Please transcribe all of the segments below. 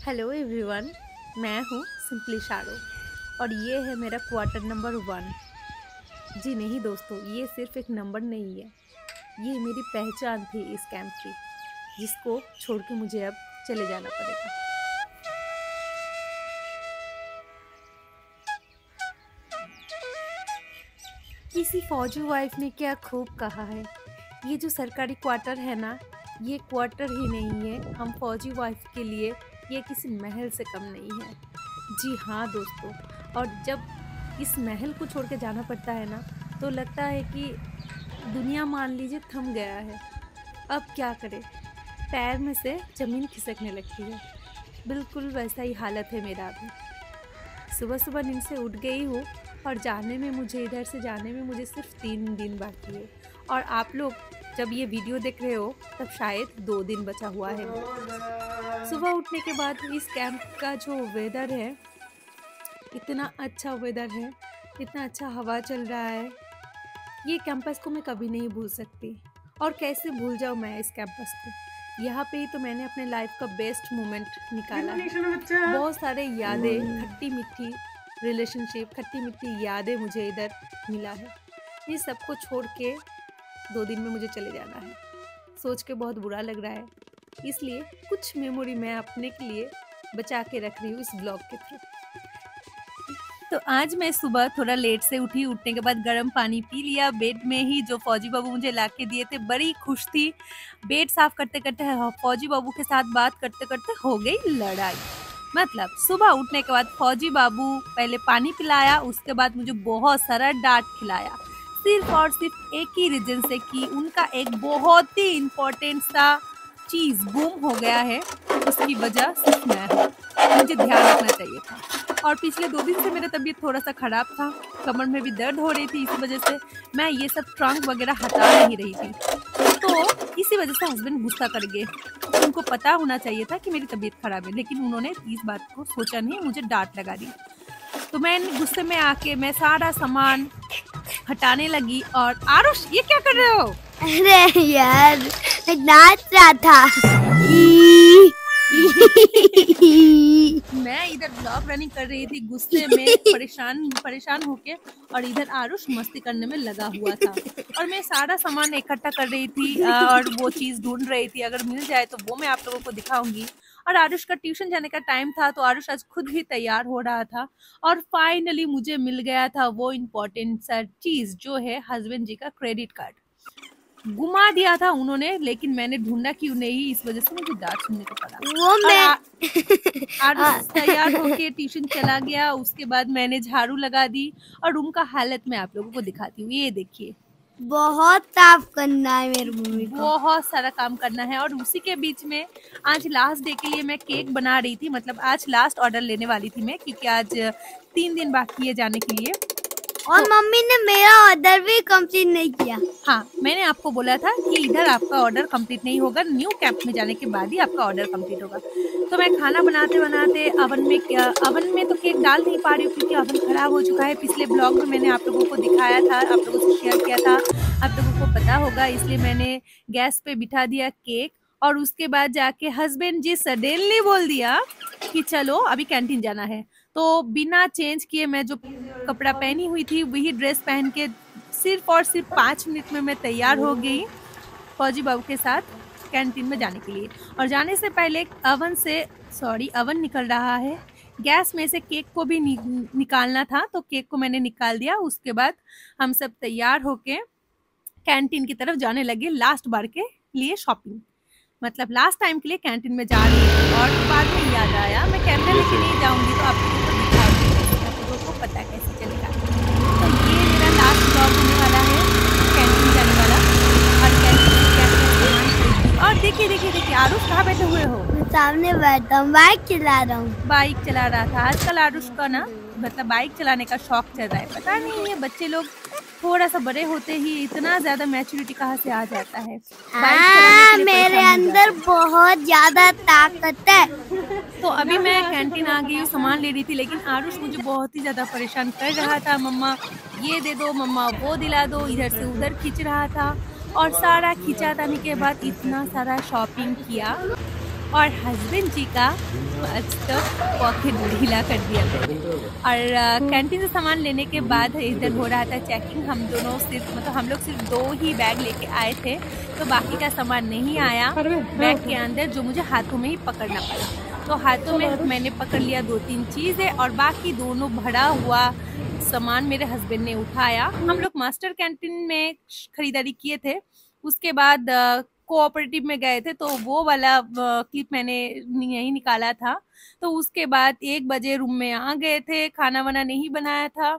Hello everyone, मैं हूँ simply शारो और ये है मेरा क्वार्टर नंबर 1। जी नहीं दोस्तों, ये सिर्फ एक नंबर नहीं है, ये मेरी पहचान थी इस कैंप की, जिसको छोड़ के मुझे अब चले जाना पड़ेगा। किसी फौजी वाइफ ने क्या खूब कहा है, ये जो सरकारी क्वार्टर है ना, ये क्वार्टर ही नहीं है, हम फौजी वाइफ के लिए ये किसी महल से कम नहीं है। जी हाँ दोस्तों, और जब इस महल को छोड़ के जाना पड़ता है ना, तो लगता है कि दुनिया मान लीजिए थम गया है। अब क्या करें, पैर में से ज़मीन खिसकने लगती है। बिल्कुल वैसा ही हालत है मेरा अभी। सुबह सुबह नींद से उठ गई हूँ और इधर से जाने में मुझे सिर्फ 3 दिन बाकी है, और आप लोग जब ये वीडियो देख रहे हो तब शायद 2 दिन बचा हुआ है। सुबह उठने के बाद इस कैंप का जो वेदर है, इतना अच्छा वेदर है, इतना अच्छा हवा चल रहा है, ये कैंपस को मैं कभी नहीं भूल सकती। और कैसे भूल जाऊँ मैं इस कैंपस को। यहाँ पे ही तो मैंने अपने लाइफ का बेस्ट मोमेंट निकाला है। बहुत सारे यादें, खट्टी मीठी रिलेशनशिप, खट्टी मीठी यादें मुझे इधर मिला है। ये सबको छोड़ के 2 दिन में मुझे चले जाना है। सोच के बहुत बुरा लग रहा है, इसलिए कुछ मेमोरी मैं अपने के लिए बचा के रख रही हूँ इस ब्लॉग के थ्रू। तो आज मैं सुबह थोड़ा लेट से उठी, उठने के बाद गर्म पानी पी लिया बेड में ही, जो फौजी बाबू मुझे ला के दिए थे। बड़ी खुश थी। बेड साफ करते करते फौजी बाबू के साथ बात करते करते हो गई लड़ाई। मतलब सुबह उठने के बाद फौजी बाबू पहले पानी पिलाया, उसके बाद मुझे बहुत सारा डांट खिलाया, सिर्फ और सिर्फ एक ही रीजन से कि उनका एक बहुत ही इम्पोर्टेंट सा चीज़ गुम हो गया है, उसकी वजह सिर्फ मैं हूँ। मुझे ध्यान रखना चाहिए था। और पिछले 2 दिन से मेरा तबीयत थोड़ा सा ख़राब था, कमर में भी दर्द हो रही थी, इसी वजह से मैं ये सब ट्रंक वगैरह हटा नहीं रही थी। तो इसी वजह से हस्बैंड गुस्सा कर गए। उनको पता होना चाहिए था कि मेरी तबीयत ख़राब है, लेकिन उन्होंने इस बात को सोचा नहीं, मुझे डांट लगा दी। तो मैं गुस्से में आके मैं सारा सामान हटाने लगी। और आरुष, ये क्या कर रहे हो? अरे यार, मैं नाच रहा था। मैं इधर ब्लॉग रनिंग कर रही थी, गुस्से में परेशान होके, और इधर आरुष मस्ती करने में लगा हुआ था। और मैं सारा सामान इकट्ठा कर रही थी और वो चीज़ ढूंढ रही थी, अगर मिल जाए तो वो मैं आप लोगों को दिखाऊंगी। और आरुष का ट्यूशन जाने का टाइम था, तो आरुष आज खुद ही तैयार हो रहा था, और फाइनली मुझे मिल गया था वो इम्पोर्टेंट सा चीज़, जो है हस्बैंड जी का क्रेडिट कार्ड। घुमा दिया था उन्होंने, लेकिन मैंने ढूंढा क्यों नहीं, इस वजह से मुझे डांट सुनने को पड़ा। वो मैं आरुष तैयार होके ट्यूशन चला गया। उसके बाद मैंने झाड़ू लगा दी, और रूम का हालत मैं आप लोगों को दिखाती हूँ। ये देखिए, बहुत साफ करना है मेरी मम्मी को, बहुत सारा काम करना है। और उसी के बीच में आज लास्ट डे के लिए मैं केक बना रही थी, मतलब आज लास्ट ऑर्डर लेने वाली थी मैं, क्योंकि आज 3 दिन बाकी है जाने के लिए। और मम्मी ने मेरा ऑर्डर भी कंप्लीट नहीं किया। हाँ, मैंने आपको बोला था कि इधर आपका ऑर्डर कंप्लीट नहीं होगा, न्यू कैंप में जाने के बाद ही आपका ऑर्डर कंप्लीट होगा। तो मैं खाना बनाते बनाते अवन में तो केक डाल नहीं पा रही हूँ, क्योंकि अवन खराब हो चुका है। पिछले ब्लॉग में मैंने आप लोगों को दिखाया था, आप लोगों से शेयर किया था, आप लोगों को पता होगा। इसलिए मैंने गैस पे बिठा दिया केक, और उसके बाद जाके हस्बैंड जी सडनली बोल दिया कि चलो अभी कैंटीन जाना है। तो बिना चेंज किए मैं जो कपड़ा पहनी हुई थी वही ड्रेस पहन के सिर्फ और सिर्फ 5 मिनट में मैं तैयार हो गई फौजी बाबू के साथ कैंटीन में जाने के लिए। और जाने से पहले अवन निकल रहा है, गैस में से केक को भी निकालना था, तो केक को मैंने निकाल दिया। उसके बाद हम सब तैयार होके कैंटीन की तरफ जाने लगे, लास्ट बार के लिए शॉपिंग, मतलब लास्ट टाइम के लिए कैंटीन में जा रही हूँ। और बाद में याद आया मैं कैमरा लेके नहीं जाऊँगी, तो आप लोगों को दिखा दूँगी, आप लोगों को पता कैसे चलेगा। तो ये मेरा लास्ट ब्लॉग होने वाला है कैंटीन जाने वाला, और कैंटीन से क्या सामान खरीदी। और देखिए आरुष कहाँ बैठे हुए हो? मैं सामने बैठा हूँ, बाइक चला रहा हूँ। बाइक चला रहा था। आजकल आरुष का ना, मतलब बाइक चलाने का शौक चल रहा है। पता नहीं ये बच्चे लोग थोड़ा सा बड़े होते ही इतना ज्यादा मैच्योरिटी कहाँ से आ जाता है। मेरे अंदर बहुत ज्यादा ताकत है। तो अभी मैं कैंटीन आ गई हूँ, सामान ले रही थी, लेकिन आरुष मुझे बहुत ही ज्यादा परेशान कर रहा था। मम्मा ये दे दो, मम्मा वो दिला दो, इधर से उधर खींच रहा था। और सारा खींचातानी के बाद इतना सारा शॉपिंग किया, और हस्बैंड जी का आज तो पॉकेट ढीला कर दिया मैंने। और कैंटीन से सामान लेने के बाद इधर हो रहा था चेकिंग। हम दोनों सिर्फ मतलब हम लोग सिर्फ 2 ही बैग लेके आए थे, तो बाकी का सामान नहीं आया बैग के अंदर, जो मुझे हाथों में ही पकड़ना पड़ा। तो हाथों में मैंने पकड़ लिया 2-3 चीज़ें और बाकी दोनों भरा हुआ सामान मेरे हस्बैंड ने उठाया। हम लोग मास्टर कैंटीन में खरीदारी किए थे, उसके बाद कोऑपरेटिव में गए थे, तो वो वाला क्लिप मैंने यही निकाला था। तो उसके बाद 1 बजे रूम में आ गए थे, खाना वाना नहीं बनाया था।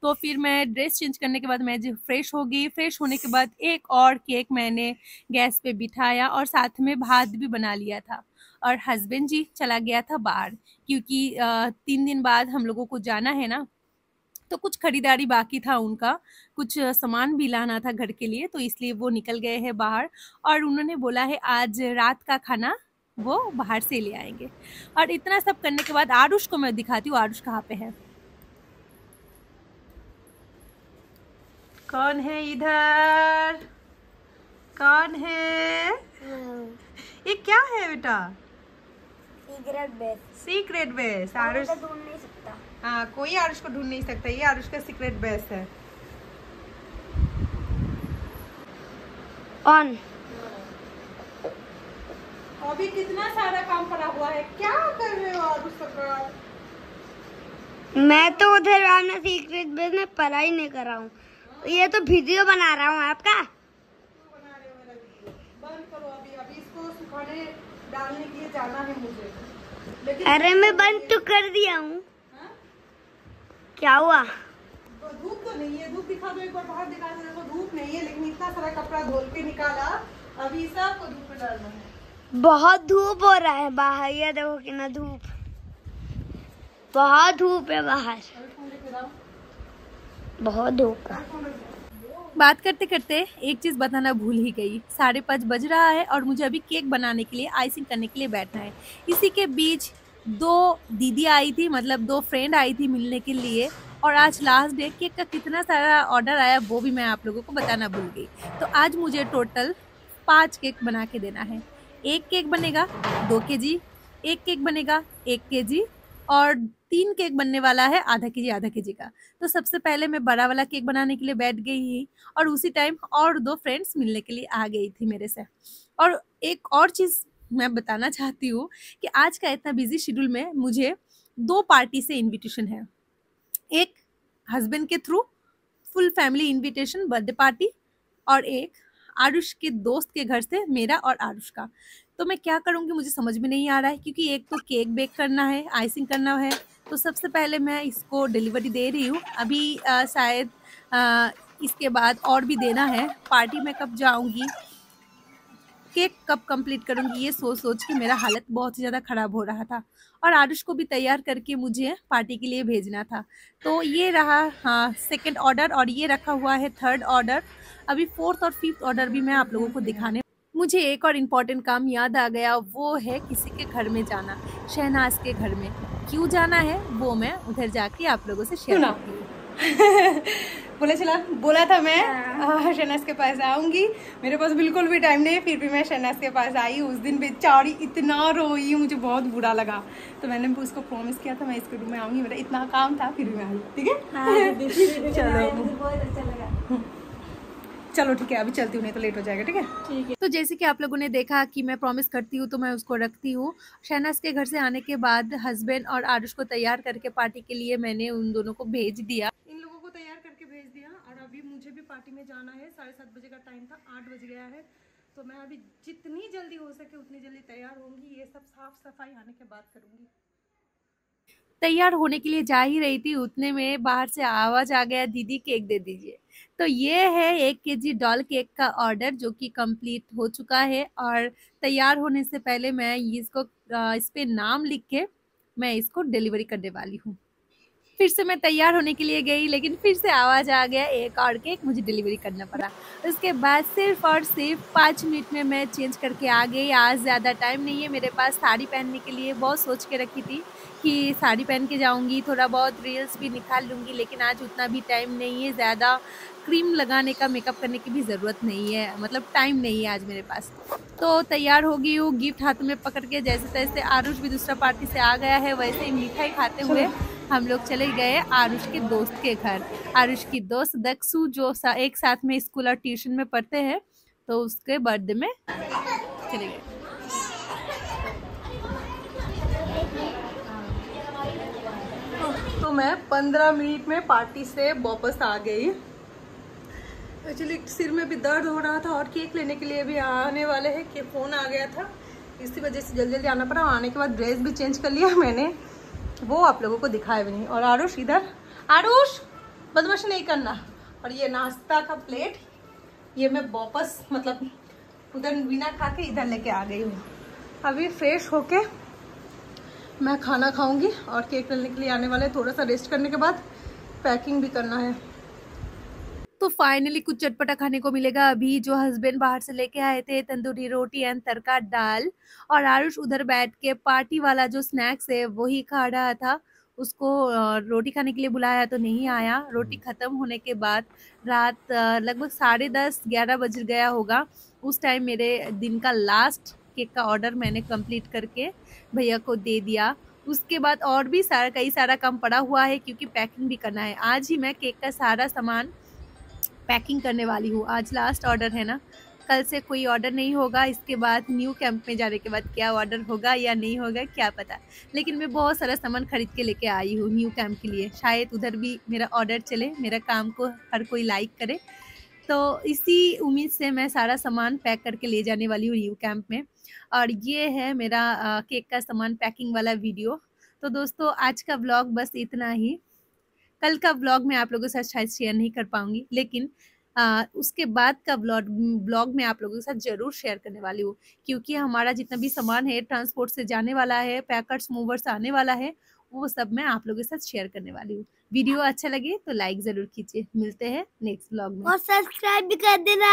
तो फिर मैं ड्रेस चेंज करने के बाद मैं फ्रेश हो गई। फ्रेश होने के बाद एक और केक मैंने गैस पे बिठाया और साथ में भात भी बना लिया था। और हस्बैंड जी चला गया था बाहर, क्योंकि 3 दिन बाद हम लोगों को जाना है ना, तो कुछ खरीदारी बाकी था उनका, कुछ सामान भी लाना था घर के लिए, तो इसलिए वो निकल गए हैं बाहर। और उन्होंने बोला है आज रात का खाना वो बाहर से ले आएंगे। और इतना सब करने के बाद आरुष को मैं दिखाती हूँ, आरुष कहाँ पे है। कौन है इधर, कौन है? ये क्या है बेटा? Secret base. Secret base. Aarush ढूंढ नहीं सकता। हाँ, कोई आरुष को ढूंढ नहीं सकता, ये आरुष का सीक्रेट बेस है। ऑन। अभी कितना सारा काम पड़ा हुआ है, क्या कर रहे हो आरुष सरकार? मैं तो उधर अपना सीक्रेट बेस में पढ़ाई नहीं कर रहा हूँ, ये तो वीडियो बना रहा हूँ आपका। बना रहे हो मेरा वीडियो? बंद करो अभी, अभी इसको सुखाने डालने के लिए जाना है मुझे। लेकिन अरे मैं बंद तो कर दिया हूँ। हाँ? क्या हुआ? धूप तो नहीं है, धूप दिखा दो एक बार, बाहर दिखा दो। देखो धूप नहीं है, लेकिन इतना सारा कपड़ा धोल के निकाला, अभी सबको धूप में डालना है। बहुत धूप हो रहा है बाहर, ये देखो कितना धूप, बहुत धूप है बाहर, बहुत धूप है। बात करते करते एक चीज़ बताना भूल ही गई। 5:30 बज रहा है और मुझे अभी केक बनाने के लिए, आइसिंग करने के लिए बैठना है। इसी के बीच 2 दीदी आई थी, मतलब 2 फ्रेंड आई थी मिलने के लिए। और आज लास्ट डे, केक का कितना सारा ऑर्डर आया वो भी मैं आप लोगों को बताना भूल गई। तो आज मुझे टोटल 5 केक बना के देना है। 1 केक बनेगा 2 केजी, 1 केक बनेगा 1 केजी और 3 केक बनने वाला है आधा केजी का। तो सबसे पहले मैं बड़ा वाला केक बनाने के लिए बैठ गई ही, और उसी टाइम और 2 फ्रेंड्स मिलने के लिए आ गई थी मेरे से। और एक और चीज़ मैं बताना चाहती हूँ कि आज का इतना बिजी शेड्यूल में मुझे 2 पार्टी से इनविटेशन है। एक हस्बैंड के through full family invitation birthday party, और एक आरुष के दोस्त के घर से मेरा और आरुष का। तो मैं क्या करूँगी मुझे समझ में नहीं आ रहा है, क्योंकि एक तो केक बेक करना है, आइसिंग करना है। तो सबसे पहले मैं इसको डिलीवरी दे रही हूँ अभी, शायद इसके बाद और भी देना है। पार्टी में कब जाऊँगी, केक कब कंप्लीट करूँगी, ये सोच सोच के मेरा हालत बहुत ही ज़्यादा ख़राब हो रहा था। और आरुष को भी तैयार करके मुझे पार्टी के लिए भेजना था। तो ये रहा हाँ 2nd ऑर्डर, और ये रखा हुआ है 3rd ऑर्डर। अभी 4th और 5th ऑर्डर भी मैं आप लोगों को दिखाने। मुझे एक और इम्पॉर्टेंट काम याद आ गया, वो है किसी के घर में जाना, शहनाज के घर में। क्यों जाना है वो मैं उधर जाके आप लोगों से शेयर करती हूँ। बोला था मैं शहनाज के पास आऊँगी, मेरे पास बिल्कुल भी टाइम नहीं है, फिर भी मैं शहनाज के पास आई। उस दिन बेचारी इतना रोई, मुझे बहुत बुरा लगा। तो मैंने उसको प्रॉमिस किया था मैं इसके रूम में आऊँगी, मेरा इतना काम था, फिर भी मैं आई। ठीक है चलो ठीक है, अभी चलती हूँ, नहीं तो लेट हो जाएगा। ठीक है। तो जैसे कि आप लोगों ने देखा कि मैं प्रॉमिस करती हूँ तो मैं उसको रखती हूँ। शहनाज के घर से आने के बाद हस्बैंड और आरुष को तैयार करके पार्टी के लिए मैंने उन दोनों को भेज दिया, इन लोगों को तैयार करके भेज दिया। और अभी मुझे भी पार्टी में जाना है, 7:30 बजे का टाइम था, 8 बज गया है। तो मैं अभी जितनी जल्दी हो सके उतनी जल्दी तैयार होंगी। ये सब साफ सफाई आने के बाद करूँगी। तैयार होने के लिए जा ही रही थी, उतने में बाहर से आवाज़ आ गया, दीदी केक दे दीजिए। तो ये है 1 केजी डॉल केक का ऑर्डर, जो कि कंप्लीट हो चुका है। और तैयार होने से पहले मैं इसको इस पे नाम लिख के मैं इसको डिलीवरी करने वाली हूँ। फिर से मैं तैयार होने के लिए गई, लेकिन फिर से आवाज़ आ गया, एक और केक मुझे डिलीवरी करना पड़ा। उसके बाद सिर्फ़ और सिर्फ 5 मिनट में मैं चेंज करके आ गई। आज ज़्यादा टाइम नहीं है मेरे पास साड़ी पहनने के लिए। बहुत सोच के रखी थी कि साड़ी पहन के जाऊँगी, थोड़ा बहुत रील्स भी निकाल लूँगी, लेकिन आज उतना भी टाइम नहीं है। ज़्यादा क्रीम लगाने का, मेकअप करने की भी ज़रूरत नहीं है, मतलब टाइम नहीं है आज मेरे पास। तो तैयार हो गई हूँ, गिफ्ट हाथ में पकड़ के जैसे-तैसे। आरुष भी दूसरा पार्टी से आ गया है, वैसे ही मिठाई खाते हुए हम लोग चले गए आरुष के दोस्त के घर। आरुष की दोस्त दक्षु जो एक साथ में स्कूल और ट्यूशन में पढ़ते हैं, तो उसके बर्थडे में चले गए। तो मैं 15 मिनट में पार्टी से वापस आ गई। एक्चुअली सिर में भी दर्द हो रहा था और केक लेने के लिए भी आने वाले हैं कि फ़ोन आ गया था, इसी वजह से जल्दी जल्दी आना पड़ा। आने के बाद ड्रेस भी चेंज कर लिया मैंने, वो आप लोगों को दिखाया भी नहीं। और आरुष इधर, आरुष बदमाशी नहीं करना। और ये नाश्ता का प्लेट, ये मैं वापस मतलब उधर बिना खा के इधर लेके आ गई हूँ। अभी फ्रेश होके मैं खाना खाऊंगी और केक लेने के लिए आने वाले। थोड़ा सा रेस्ट करने के बाद पैकिंग भी करना है। तो फाइनली कुछ चटपटा खाने को मिलेगा अभी। जो हस्बैंड बाहर से लेके आए थे तंदूरी रोटी एंड तड़का दाल, और आरुष उधर बैठ के पार्टी वाला जो स्नैक्स है वही खा रहा था। उसको रोटी खाने के लिए बुलाया तो नहीं आया। रोटी खत्म होने के बाद रात लगभग 10:30-11 बज गया होगा। उस टाइम मेरे दिन का लास्ट केक का ऑर्डर मैंने कंप्लीट करके भैया को दे दिया। उसके बाद और भी कई सारा काम पड़ा हुआ है, क्योंकि पैकिंग भी करना है। आज ही मैं केक का सारा सामान पैकिंग करने वाली हूँ। आज लास्ट ऑर्डर है ना, कल से कोई ऑर्डर नहीं होगा। इसके बाद न्यू कैंप में जाने के बाद क्या ऑर्डर होगा या नहीं होगा क्या पता। लेकिन मैं बहुत सारा सामान खरीद के लेके आई हूँ न्यू कैंप के लिए। शायद उधर भी मेरा ऑर्डर चले, मेरा काम को हर कोई लाइक करे। तो इसी उम्मीद से मैं सारा सामान पैक करके ले जाने वाली हूँ न्यू कैंप में। और ये है मेरा केक का सामान पैकिंग वाला वीडियो। तो दोस्तों आज का व्लॉग बस इतना ही। कल का व्लॉग मैं आप लोगों के साथ शायद शेयर नहीं कर पाऊंगी, लेकिन उसके बाद का ब्लॉग मैं आप लोगों के साथ ज़रूर शेयर करने वाली हूँ, क्योंकि हमारा जितना भी सामान है ट्रांसपोर्ट से जाने वाला है, पैकर्स मूवर्स आने वाला है, वो सब मैं आप लोगों के साथ शेयर करने वाली हूँ। वीडियो अच्छा लगे तो लाइक ज़रूर कीजिए। मिलते हैं नेक्स्ट ब्लॉग में। और सब्सक्राइब भी कर देना।